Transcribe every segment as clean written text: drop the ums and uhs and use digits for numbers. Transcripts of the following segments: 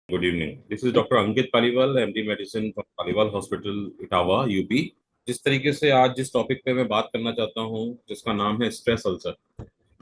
Good evening. This is Dr. Ankit Paliwal, MD Medicine from Paliwal Hospital, Etawah, UP. जिस तरीके से आज जिस टॉपिक पे मैं बात करना चाहता हूँ, जिसका नाम है स्ट्रेस अल्सर।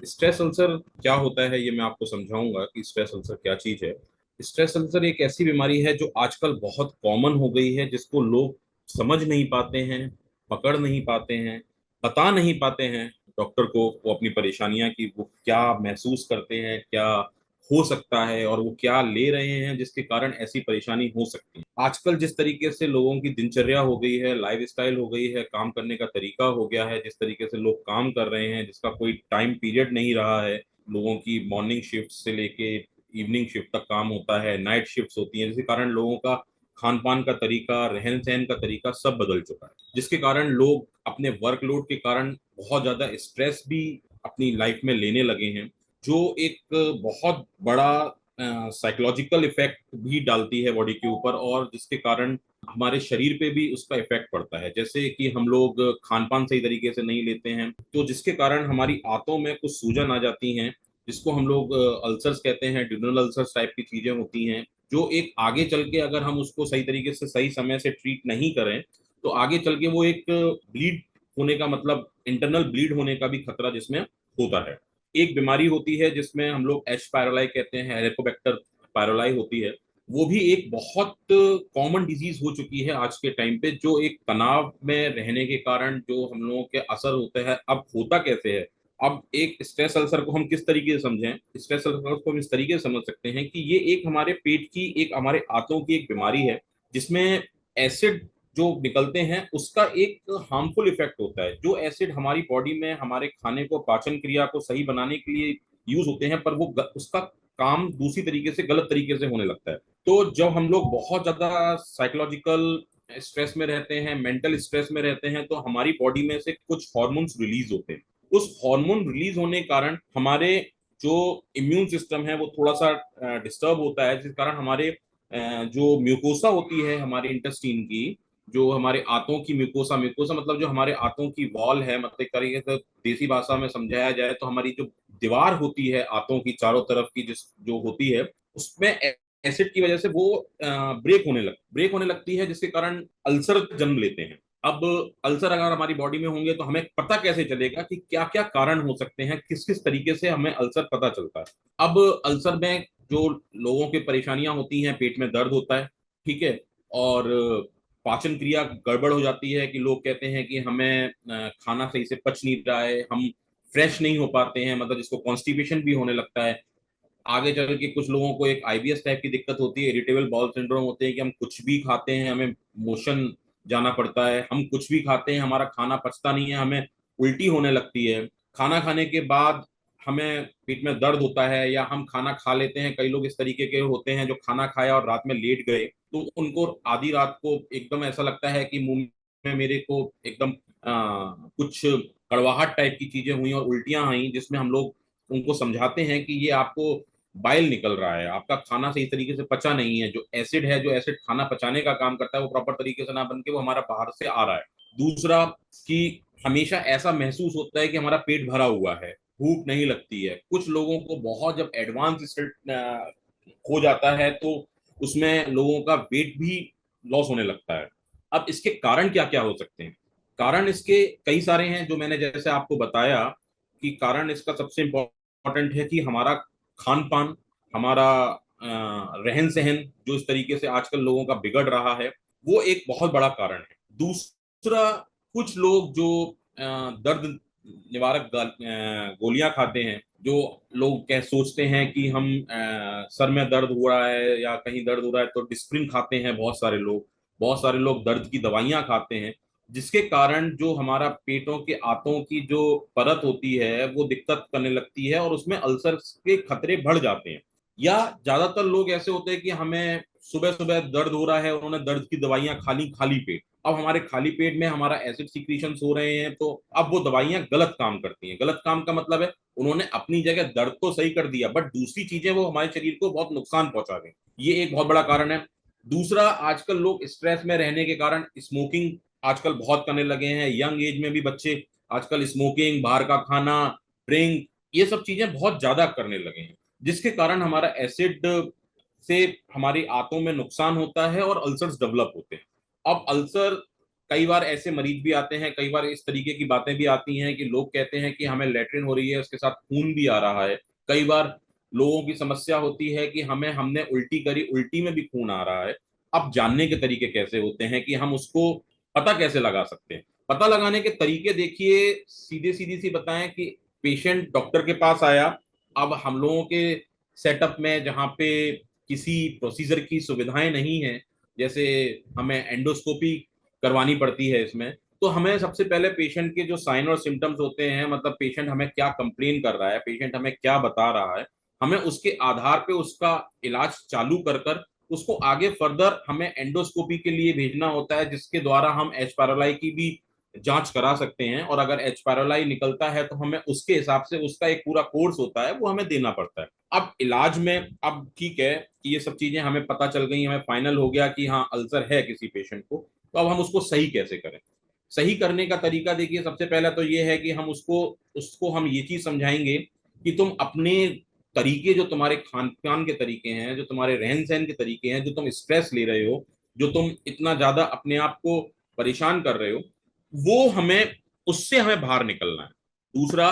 स्ट्रेस अल्सर क्या होता है, ये मैं आपको समझाऊंगा कि स्ट्रेस अल्सर क्या चीज है। स्ट्रेस अल्सर एक ऐसी बीमारी है जो आजकल बहुत कॉमन हो गई है, जिसको लोग समझ नहीं पाते हैं, पकड़ नहीं पाते हैं, बता नहीं पाते हैं डॉक्टर को वो अपनी परेशानियां की वो क्या महसूस करते हैं, क्या हो सकता है और वो क्या ले रहे हैं जिसके कारण ऐसी परेशानी हो सकती है। आजकल जिस तरीके से लोगों की दिनचर्या हो गई है, लाइफस्टाइल हो गई है, काम करने का तरीका हो गया है, जिस तरीके से लोग काम कर रहे हैं जिसका कोई टाइम पीरियड नहीं रहा है। लोगों की मॉर्निंग शिफ्ट से लेके इवनिंग शिफ्ट तक काम होता है, नाइट शिफ्ट होती है, जिसके कारण लोगों का खान पान का तरीका, रहन सहन का तरीका सब बदल चुका है, जिसके कारण लोग अपने वर्कलोड के कारण बहुत ज्यादा स्ट्रेस भी अपनी लाइफ में लेने लगे हैं, जो एक बहुत बड़ा साइकोलॉजिकल इफेक्ट भी डालती है बॉडी के ऊपर, और जिसके कारण हमारे शरीर पे भी उसका इफेक्ट पड़ता है। जैसे कि हम लोग खान पान सही तरीके से नहीं लेते हैं, तो जिसके कारण हमारी आंतों में कुछ सूजन आ जाती हैं, जिसको हम लोग अल्सर्स कहते हैं, ड्यूनल अल्सर्स टाइप की चीजें होती हैं, जो एक आगे चल के अगर हम उसको सही तरीके से सही समय से ट्रीट नहीं करें, तो आगे चल के वो एक ब्लीड होने का मतलब इंटरनल ब्लीड होने का भी खतरा जिसमें होता है। एक बीमारी होती है जिसमें हम लोग एच पायरोलाई कहते हैं, हेलिकोबैक्टर पायरोलाई होती है। वो भी एक बहुत कॉमन डिजीज हो चुकी है आज के टाइम पे, जो एक तनाव में रहने के कारण जो हम लोगों के असर होते हैं। अब होता कैसे है, अब एक स्ट्रेस अल्सर को हम किस तरीके से समझें, स्ट्रेस अल्सर को हम इस तरीके से समझ सकते हैं कि ये एक हमारे पेट की, एक हमारे आंतों की एक बीमारी है, जिसमें एसिड जो निकलते हैं उसका एक हार्मफुल इफेक्ट होता है। जो एसिड हमारी बॉडी में हमारे खाने को, पाचन क्रिया को सही बनाने के लिए यूज होते हैं, पर वो उसका काम दूसरी तरीके से, गलत तरीके से होने लगता है। तो जब हम लोग बहुत ज्यादा साइकोलॉजिकल स्ट्रेस में रहते हैं, मेंटल स्ट्रेस में रहते हैं, तो हमारी बॉडी में से कुछ हार्मोन्स रिलीज होते हैं। उस हार्मोन रिलीज होने के कारण हमारे जो इम्यून सिस्टम है वो थोड़ा सा डिस्टर्ब होता है, जिस कारण हमारे जो म्यूकोसा होती है हमारे इंटेस्टीन की, जो हमारे आंतों की म्यूकोसा, म्यूकोसा मतलब जो हमारे आंतों की वॉल है, मतलब एक तरीके से देसी भाषा में समझाया जाए तो हमारी जो दीवार होती है आंतों की चारों तरफ की, जिस जो होती है, उसमें एसिड की वजह से वो ब्रेक होने लगती है, जिसके कारण अल्सर जन्म लेते हैं। अब अल्सर अगर हमारी बॉडी में होंगे तो हमें पता कैसे चलेगा कि क्या क्या कारण हो सकते हैं, किस किस तरीके से हमें अल्सर पता चलता है। अब अल्सर में जो लोगों की परेशानियां होती हैं, पेट में दर्द होता है, ठीक है, और पाचन क्रिया गड़बड़ हो जाती है, कि लोग कहते हैं कि हमें खाना सही से पच नहीं रहा है, हम फ्रेश नहीं हो पाते हैं, मतलब जिसको कॉन्स्टिपेशन भी होने लगता है। आगे चल के कुछ लोगों को एक आईबीएस टाइप की दिक्कत होती है, इरिटेबल बाउल सिंड्रोम होते हैं, कि हम कुछ भी खाते हैं हमें मोशन जाना पड़ता है, हम कुछ भी खाते हैं हमारा खाना पचता नहीं है, हमें उल्टी होने लगती है। खाना खाने के बाद हमें पेट में दर्द होता है, या हम खाना खा लेते हैं, कई लोग इस तरीके के होते हैं जो खाना खाया और रात में लेट गए, तो उनको आधी रात को एकदम ऐसा लगता है कि मुंह में मेरे को एकदम कुछ कड़वाहट टाइप की चीजें हुई और उल्टियां आई, जिसमें हम लोग उनको समझाते हैं कि ये आपको बाइल निकल रहा है, आपका खाना सही तरीके से पचा नहीं है, जो एसिड है, जो एसिड खाना पचाने का काम करता है, वो प्रॉपर तरीके से ना बन के वो हमारा बाहर से आ रहा है। दूसरा, कि हमेशा ऐसा महसूस होता है कि हमारा पेट भरा हुआ है, भूख नहीं लगती है। कुछ लोगों को बहुत जब एडवांस हो जाता है तो उसमें लोगों का वेट भी लॉस होने लगता है। अब इसके कारण क्या क्या हो सकते हैं? कारण इसके कई सारे हैं, जो मैंने जैसे आपको बताया कि कारण इसका सबसे इम्पोर्टेंट है कि हमारा खान पान, हमारा रहन सहन जो इस तरीके से आजकल लोगों का बिगड़ रहा है, वो एक बहुत बड़ा कारण है। दूसरा, कुछ लोग जो दर्द निवारक गोलियां खाते हैं, जो लोग कह सोचते हैं कि हम सर में दर्द हो रहा है या कहीं दर्द हो रहा है तो डिस्प्रिन खाते हैं। बहुत सारे लोग दर्द की दवाइयां खाते हैं, जिसके कारण जो हमारा पेटों के आंतों की जो परत होती है वो दिक्कत करने लगती है और उसमें अल्सर के खतरे बढ़ जाते हैं। या ज्यादातर लोग ऐसे होते हैं कि हमें सुबह सुबह दर्द हो रहा है, उन्होंने दर्द की दवाइयां खा ली खाली पेट, अब हमारे खाली पेट में हमारा एसिड सीक्रीशंस हो रहे हैं, तो अब वो दवाइयां गलत काम करती हैं। गलत काम का मतलब है उन्होंने अपनी जगह दर्द तो सही कर दिया, बट दूसरी चीजें वो हमारे शरीर को बहुत नुकसान पहुंचा गई। ये एक बहुत बड़ा कारण है। दूसरा, आजकल लोग स्ट्रेस में रहने के कारण स्मोकिंग आजकल बहुत करने लगे हैं। यंग एज में भी बच्चे आजकल स्मोकिंग, बाहर का खाना, ड्रिंक, ये सब चीजें बहुत ज्यादा करने लगे हैं, जिसके कारण हमारा एसिड से हमारी आंतों में नुकसान होता है और अल्सर्स डेवलप होते हैं। अब अल्सर, कई बार ऐसे मरीज भी आते हैं, कई बार इस तरीके की बातें भी आती हैं कि लोग कहते हैं कि हमें लेट्रिन हो रही है, उसके साथ खून भी आ रहा है। कई बार लोगों की समस्या होती है कि हमने उल्टी करी, उल्टी में भी खून आ रहा है। अब जानने के तरीके कैसे होते हैं कि हम उसको पता कैसे लगा सकते हैं? पता लगाने के तरीके देखिए, सीधे सीधी सी बताएं कि पेशेंट डॉक्टर के पास आया। अब हम लोगों के सेटअप में जहाँ पे किसी प्रोसीजर की सुविधाएं नहीं है, जैसे हमें एंडोस्कोपी करवानी पड़ती है इसमें, तो हमें सबसे पहले पेशेंट के जो साइन और सिम्टम्स होते हैं, मतलब पेशेंट हमें क्या कंप्लेन कर रहा है, पेशेंट हमें क्या बता रहा है, हमें उसके आधार पे उसका इलाज चालू कर कर उसको आगे फर्दर हमें एंडोस्कोपी के लिए भेजना होता है, जिसके द्वारा हम एच पायरोलाई की भी जांच करा सकते हैं। और अगर एच पायरोलाई निकलता है तो हमें उसके हिसाब से उसका एक पूरा कोर्स होता है, वो हमें देना पड़ता है। अब इलाज में, अब ठीक है कि ये सब चीजें हमें पता चल गई, हमें फाइनल हो गया कि हाँ अल्सर है किसी पेशेंट को, तो अब हम उसको सही कैसे करें? सही करने का तरीका देखिए, सबसे पहला तो ये है कि हम उसको उसको हम ये चीज समझाएंगे कि तुम अपने तरीके, जो तुम्हारे खान पान के तरीके हैं, जो तुम्हारे रहन सहन के तरीके हैं, जो तुम स्ट्रेस ले रहे हो, जो तुम इतना ज्यादा अपने आप को परेशान कर रहे हो, वो हमें, उससे हमें बाहर निकलना है। दूसरा,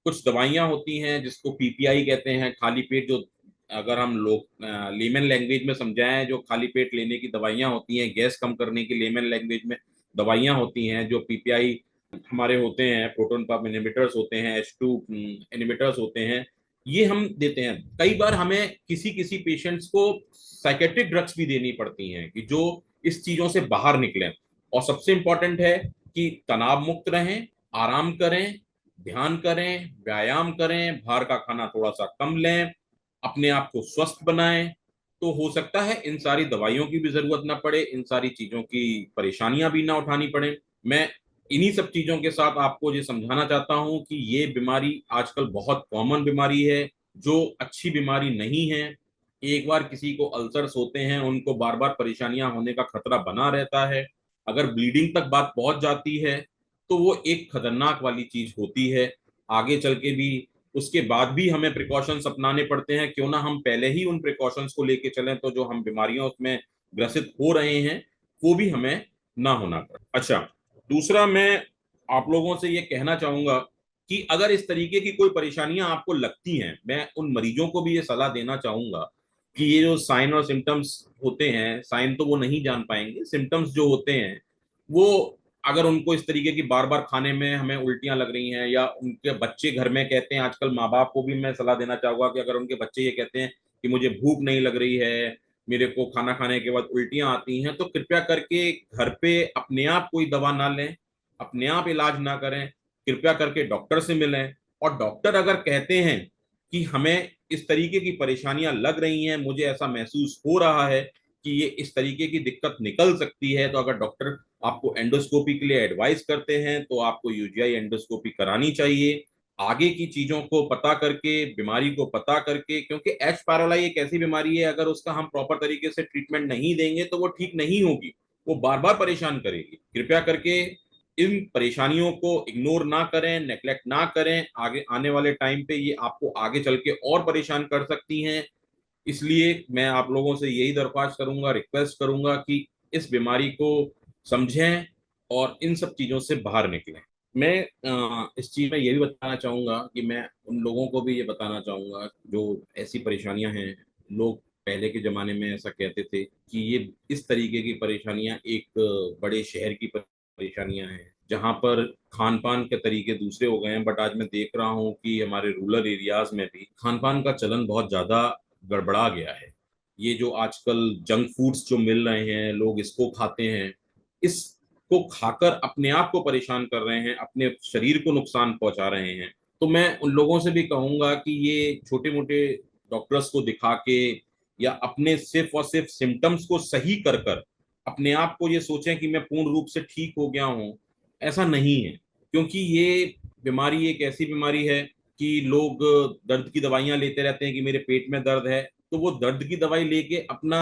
कुछ दवाइयां होती हैं जिसको पीपीआई कहते हैं, खाली पेट, जो अगर हम लोग लेमन लैंग्वेज में समझाएं, जो खाली पेट लेने की दवाइयां होती हैं, गैस कम करने की लेमन लैंग्वेज में दवाइयां होती हैं, जो पीपीआई हमारे होते हैं, प्रोटोन पंप इनहिबिटर्स होते हैं, H2 इनहिबिटर्स होते हैं, ये हम देते हैं। कई बार हमें किसी किसी पेशेंट्स को साइकेट्रिक ड्रग्स भी देनी पड़ती हैं कि जो इस चीजों से बाहर निकलें। और सबसे इंपॉर्टेंट है कि तनाव मुक्त रहें, आराम करें, ध्यान करें, व्यायाम करें, बाहर का खाना थोड़ा सा कम लें, अपने आप को स्वस्थ बनाएं। तो हो सकता है इन सारी दवाइयों की भी जरूरत ना पड़े, इन सारी चीजों की परेशानियां भी ना उठानी पड़े। मैं इन्हीं सब चीजों के साथ आपको ये समझाना चाहता हूं कि ये बीमारी आजकल बहुत कॉमन बीमारी है, जो अच्छी बीमारी नहीं है। एक बार किसी को अल्सर्स होते हैं, उनको बार बार परेशानियां होने का खतरा बना रहता है। अगर ब्लीडिंग तक बात पहुंच जाती है तो वो एक खतरनाक वाली चीज होती है। आगे चल के भी, उसके बाद भी हमें प्रिकॉशंस अपनाने पड़ते हैं। क्यों ना हम पहले ही उन प्रिकॉशंस को लेके चलें, तो जो हम बीमारियों में ग्रसित हो रहे हैं वो भी हमें ना होना पड़े। अच्छा, दूसरा, मैं आप लोगों से ये कहना चाहूंगा कि अगर इस तरीके की कोई परेशानियां आपको लगती हैं, मैं उन मरीजों को भी ये सलाह देना चाहूंगा कि ये जो साइन और सिम्टम्स होते हैं, साइन तो वो नहीं जान पाएंगे, सिम्टम्स जो होते हैं वो, अगर उनको इस तरीके की बार बार खाने में हमें उल्टियां लग रही हैं, या उनके बच्चे घर में कहते हैं, आजकल माँ बाप को भी मैं सलाह देना चाहूंगा कि अगर उनके बच्चे ये कहते हैं कि मुझे भूख नहीं लग रही है, मेरे को खाना खाने के बाद उल्टियां आती हैं, तो कृपया करके घर पे अपने आप कोई दवा ना लें, अपने आप इलाज ना करें, कृपया करके डॉक्टर से मिलें। और डॉक्टर अगर कहते हैं कि हमें इस तरीके की परेशानियां लग रही हैं, मुझे ऐसा महसूस हो रहा है कि ये इस तरीके की दिक्कत निकल सकती है, तो अगर डॉक्टर आपको एंडोस्कोपी के लिए एडवाइस करते हैं तो आपको यूजीआई एंडोस्कोपी करानी चाहिए, आगे की चीजों को पता करके, बीमारी को पता करके। क्योंकि एच पायरोलाई एक ऐसी बीमारी है, अगर उसका हम प्रॉपर तरीके से ट्रीटमेंट नहीं देंगे तो वो ठीक नहीं होगी, वो बार बार परेशान करेगी। कृपया करके इन परेशानियों को इग्नोर ना करें, नेग्लेक्ट ना करें। आगे आने वाले टाइम पे ये आपको आगे चल के और परेशान कर सकती हैं। इसलिए मैं आप लोगों से यही दरख्वास्त करूंगा, रिक्वेस्ट करूंगा कि इस बीमारी को समझें और इन सब चीजों से बाहर निकलें। मैं इस चीज में ये भी बताना चाहूंगा कि मैं उन लोगों को भी ये बताना चाहूंगा जो ऐसी परेशानियां हैं। लोग पहले के जमाने में ऐसा कहते थे कि ये इस तरीके की परेशानियां एक बड़े शहर की परेशानियां हैं, जहाँ पर खान पान के तरीके दूसरे हो गए हैं। बट आज मैं देख रहा हूँ कि हमारे रूरल एरियाज में भी खान पान का चलन बहुत ज्यादा गड़बड़ा गया है। ये जो आजकल जंक फूड्स जो मिल रहे हैं, लोग इसको खाते हैं, इसको खाकर अपने आप को परेशान कर रहे हैं, अपने शरीर को नुकसान पहुंचा रहे हैं। तो मैं उन लोगों से भी कहूंगा कि ये छोटे मोटे डॉक्टर्स को दिखा के, या अपने सिर्फ और सिर्फ सिम्टम्स को सही कर कर अपने आप को ये सोचें कि मैं पूर्ण रूप से ठीक हो गया हूँ, ऐसा नहीं है। क्योंकि ये बीमारी एक ऐसी बीमारी है कि लोग दर्द की दवाइयां लेते रहते हैं कि मेरे पेट में दर्द है, तो वो दर्द की दवाई लेके अपना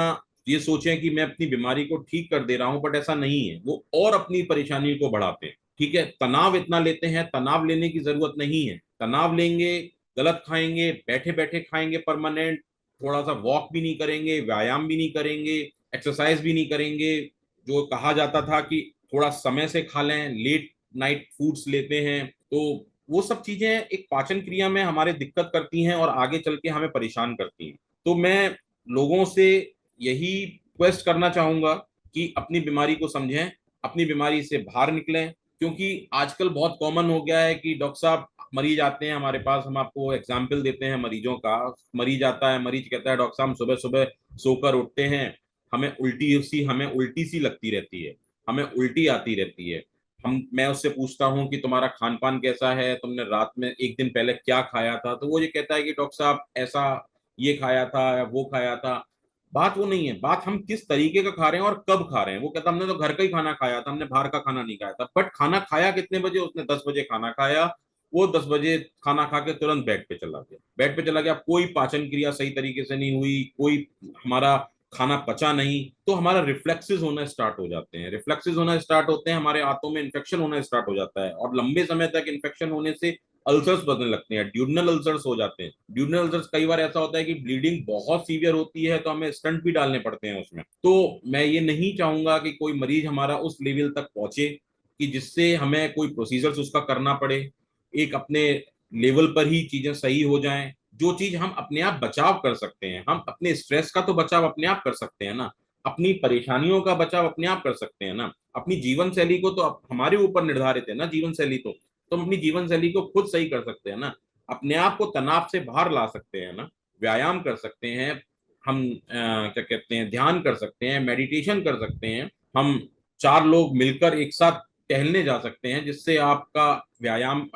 ये सोचें कि मैं अपनी बीमारी को ठीक कर दे रहा हूं, बट ऐसा नहीं है, वो और अपनी परेशानी को बढ़ाते हैं। ठीक है, तनाव इतना लेते हैं, तनाव लेने की जरूरत नहीं है। तनाव लेंगे, गलत खाएंगे, बैठे बैठे खाएंगे परमानेंट, थोड़ा सा वॉक भी नहीं करेंगे, व्यायाम भी नहीं करेंगे, एक्सरसाइज भी नहीं करेंगे, जो कहा जाता था कि थोड़ा समय से खा लें, लेट नाइट फूड्स लेते हैं, तो वो सब चीजें एक पाचन क्रिया में हमारे दिक्कत करती हैं और आगे चल के हमें परेशान करती हैं। तो मैं लोगों से यही रिक्वेस्ट करना चाहूंगा कि अपनी बीमारी को समझें, अपनी बीमारी से बाहर निकलें, क्योंकि आजकल बहुत कॉमन हो गया है कि डॉक्टर साहब, मरीज आते हैं हमारे पास, हम आपको एग्जाम्पल देते हैं मरीजों का। मरीज आता है, मरीज कहता है डॉक्टर साहब हम सुबह सुबह सोकर उठते हैं, हमें उल्टी सी लगती रहती है, हमें उल्टी आती रहती है। मैं उससे पूछता हूँ कि तुम्हारा खान पान कैसा है, तुमने रात में एक दिन पहले क्या खाया था, तो वो ये कहता है कि डॉक्टर साहब ऐसा ये खाया था या वो खाया था। बात वो नहीं है, बात हम किस तरीके का खा रहे हैं और कब खा रहे हैं। वो कहता हमने तो घर का ही खाना खाया था, हमने बाहर का खाना नहीं खाया था। बट खाना खाया कितने बजे? उसने 10 बजे खाना खाया, वो 10 बजे खाना खा के तुरंत बेड पे चला गया, बेड पे चला गया, कोई पाचन क्रिया सही तरीके से नहीं हुई, कोई हमारा खाना पचा नहीं, तो हमारा रिफ्लेक्सेस होना स्टार्ट हो जाते हैं, रिफ्लेक्सेस होना स्टार्ट होते हैं, हमारे आंतों में इन्फेक्शन होना स्टार्ट हो जाता है, और लंबे समय तक इन्फेक्शन होने से अल्सर्स बनने लगते हैं, ड्यूडनल अल्सर्स हो जाते हैं। ड्यूडनल अल्सर्स कई बार ऐसा होता है कि ब्लीडिंग बहुत सीवियर होती है, तो हमें स्टंट भी डालने पड़ते हैं उसमें। तो मैं ये नहीं चाहूंगा कि कोई मरीज हमारा उस लेवल तक पहुंचे कि जिससे हमें कोई प्रोसीजर्स उसका करना पड़े। एक अपने लेवल पर ही चीजें सही हो जाएं। जो चीज हम अपने आप बचाव कर सकते हैं, हम अपने स्ट्रेस का तो बचाव अपने आप कर सकते हैं ना, अपनी परेशानियों का बचाव अपने आप कर सकते हैं ना। अपनी जीवन शैली को तो हमारे ऊपर निर्धारित है ना, जीवन शैली तो हम अपनी जीवन शैली को खुद सही कर सकते हैं ना, अपने आप को तनाव से बाहर ला सकते हैं ना, व्यायाम कर सकते हैं हम, क्या कहते हैं, ध्यान कर सकते हैं, मेडिटेशन कर सकते हैं हम, चार लोग मिलकर एक साथ टहलने जा सकते हैं, जिससे आपका व्यायाम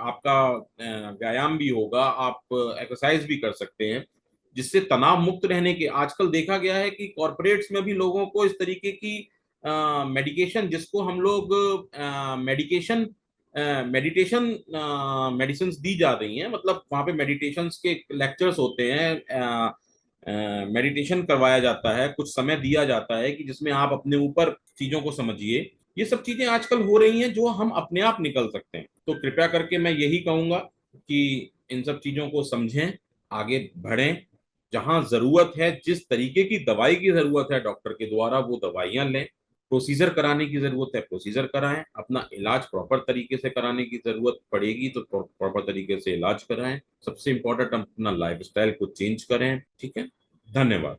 भी होगा, आप एक्सरसाइज भी कर सकते हैं, जिससे तनाव मुक्त रहने के। आजकल देखा गया है कि कॉरपोरेट्स में भी लोगों को इस तरीके की मेडिकेशन, जिसको हम लोग मेडिकेशन मेडिटेशन मेडिसिन दी जा रही हैं, मतलब वहाँ पे मेडिटेशन के लेक्चर्स होते हैं, मेडिटेशन करवाया जाता है, कुछ समय दिया जाता है कि जिसमें आप अपने ऊपर चीजों को समझिए। ये सब चीजें आजकल हो रही हैं जो हम अपने आप निकल सकते हैं। तो कृपया करके मैं यही कहूंगा कि इन सब चीजों को समझें, आगे बढ़ें, जहां जरूरत है, जिस तरीके की दवाई की जरूरत है डॉक्टर के द्वारा वो दवाइयां लें, प्रोसीजर कराने की जरूरत है प्रोसीजर कराएं, अपना इलाज प्रॉपर तरीके से कराने की जरूरत पड़ेगी तो प्रॉपर तरीके से इलाज कराएं। सबसे इंपॉर्टेंट अपना लाइफस्टाइल को चेंज करें। ठीक है, धन्यवाद।